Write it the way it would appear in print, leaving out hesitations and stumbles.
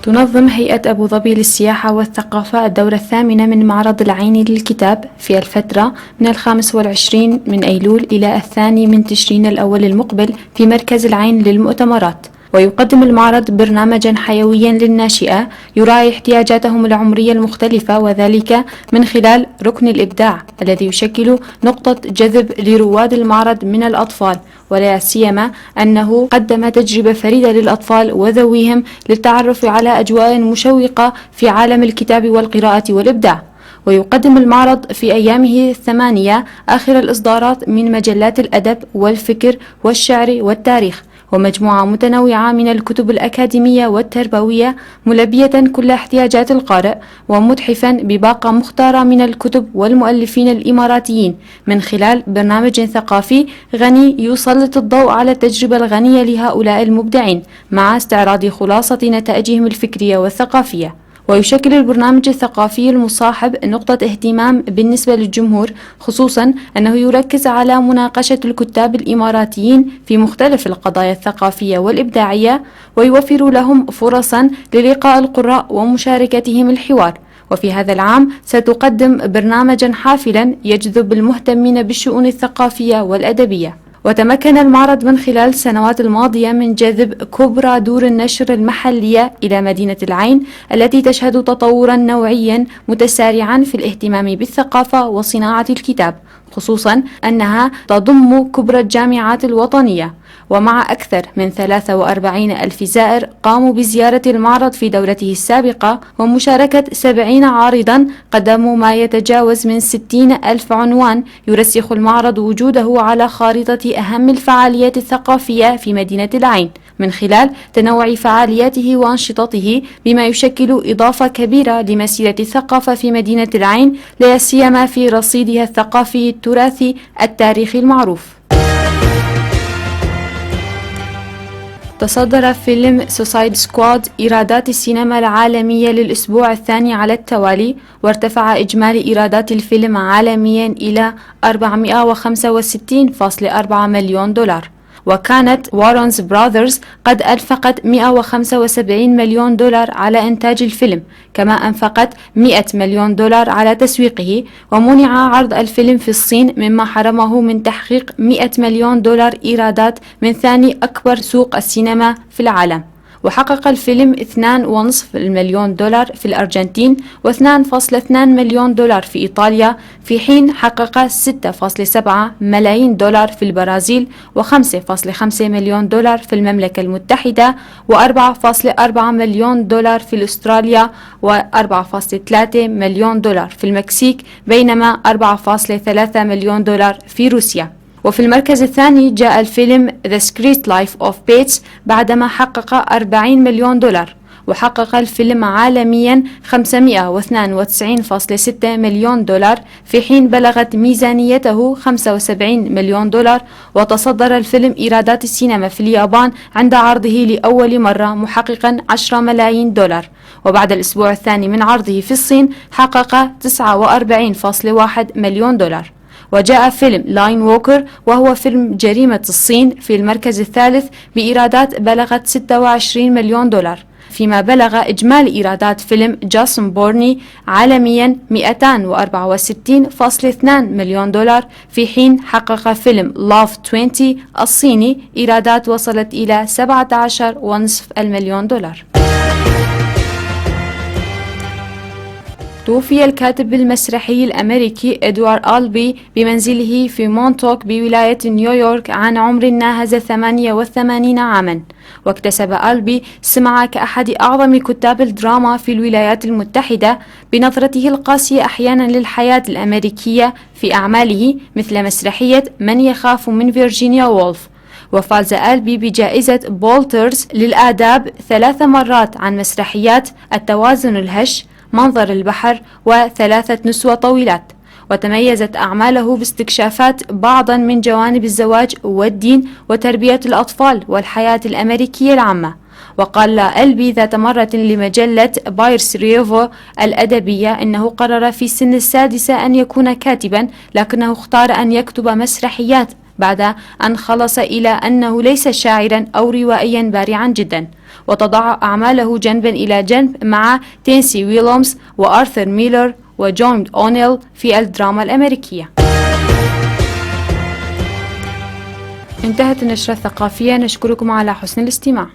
تنظم هيئة أبو ظبي للسياحة والثقافة الدورة الثامنة من معرض العين للكتاب في الفترة من 25 من أيلول إلى 2 من تشرين الأول المقبل في مركز العين للمؤتمرات. ويقدم المعرض برنامجا حيويا للناشئة يراعي احتياجاتهم العمرية المختلفة، وذلك من خلال ركن الإبداع الذي يشكل نقطة جذب لرواد المعرض من الأطفال، ولا سيما أنه قدم تجربة فريدة للأطفال وذويهم للتعرف على أجواء مشوقة في عالم الكتاب والقراءة والإبداع. ويقدم المعرض في أيامه 8 آخر الإصدارات من مجلات الأدب والفكر والشعر والتاريخ، ومجموعة متنوعة من الكتب الأكاديمية والتربوية، ملبية كل احتياجات القارئ، ومتحفا بباقة مختارة من الكتب والمؤلفين الإماراتيين من خلال برنامج ثقافي غني يسلط الضوء على التجربة الغنية لهؤلاء المبدعين مع استعراض خلاصة نتائجهم الفكرية والثقافية. ويشكل البرنامج الثقافي المصاحب نقطة اهتمام بالنسبة للجمهور، خصوصا أنه يركز على مناقشة الكتاب الإماراتيين في مختلف القضايا الثقافية والإبداعية، ويوفر لهم فرصا للقاء القراء ومشاركتهم الحوار. وفي هذا العام ستقدم برنامجا حافلا يجذب المهتمين بالشؤون الثقافية والأدبية. وتمكن المعرض من خلال السنوات الماضية من جذب كبرى دور النشر المحلية إلى مدينة العين، التي تشهد تطورا نوعيا متسارعا في الاهتمام بالثقافة وصناعة الكتاب، خصوصا أنها تضم كبرى الجامعات الوطنية. ومع أكثر من 43 ألف زائر قاموا بزيارة المعرض في دورته السابقة، ومشاركة 70 عارضا قدموا ما يتجاوز من 60 ألف عنوان، يرسخ المعرض وجوده على خارطة أهم الفعاليات الثقافية في مدينة العين من خلال تنوع فعالياته وأنشطته، بما يشكل إضافة كبيرة لمسيرة الثقافة في مدينة العين، لا سيما في رصيدها الثقافي التراثي التاريخي المعروف. تصدر فيلم سوسايد سكواد إيرادات السينما العالمية للأسبوع الثاني على التوالي، وارتفع إجمالي إيرادات الفيلم عالميا إلى 465.4 مليون دولار. وكانت وارنز براذرز قد أنفقت 175 مليون دولار على إنتاج الفيلم، كما أنفقت 100 مليون دولار على تسويقه. ومنع عرض الفيلم في الصين، مما حرمه من تحقيق 100 مليون دولار إيرادات من ثاني أكبر سوق السينما في العالم. وحقق الفيلم 2.5 مليون دولار في الأرجنتين، و2.2 مليون دولار في إيطاليا، في حين حقق 6.7 ملايين دولار في البرازيل، و5.5 مليون دولار في المملكة المتحدة، و4.4 مليون دولار في أستراليا، و4.3 مليون دولار في المكسيك، بينما 4.3 مليون دولار في روسيا. وفي المركز الثاني جاء الفيلم The Secret Life of Pets بعدما حقق 40 مليون دولار. وحقق الفيلم عالميا 592.6 مليون دولار، في حين بلغت ميزانيته 75 مليون دولار. وتصدر الفيلم إيرادات السينما في اليابان عند عرضه لأول مرة، محققا 10 ملايين دولار. وبعد الأسبوع الثاني من عرضه في الصين حقق 49.1 مليون دولار. وجاء فيلم لاين ووكر، وهو فيلم جريمة الصين، في المركز الثالث بإيرادات بلغت 26 مليون دولار، فيما بلغ إجمالي إيرادات فيلم جاسون بورني عالميا 264.2 مليون دولار، في حين حقق فيلم لاف 20 الصيني إيرادات وصلت إلى 17.5 مليون دولار. توفي الكاتب المسرحي الأمريكي إدوارد ألبي بمنزله في مونتوك بولاية نيويورك عن عمر ناهز 88 عاما. واكتسب ألبي سمعة كأحد أعظم كتاب الدراما في الولايات المتحدة بنظرته القاسية أحيانا للحياة الأمريكية في أعماله مثل مسرحية من يخاف من فيرجينيا وولف. وفاز ألبي بجائزة بولترز للآداب 3 مرات عن مسرحيات التوازن الهش، منظر البحر، و3 نسوة طويلات. وتميزت أعماله باستكشافات بعضا من جوانب الزواج والدين وتربية الأطفال والحياة الأمريكية العامة. وقال ألبي ذات مرة لمجلة بايرس ريفو الأدبية إنه قرر في سن 6 أن يكون كاتبا، لكنه اختار أن يكتب مسرحيات بعد أن خلص إلى أنه ليس شاعرا أو روائيا بارعا جدا، وتضع أعماله جنبا إلى جنب مع تينسي ويلومز وآرثر ميلر وجون أونيل في الدراما الأمريكية. انتهت النشرة الثقافية، نشكركم على حسن الاستماع.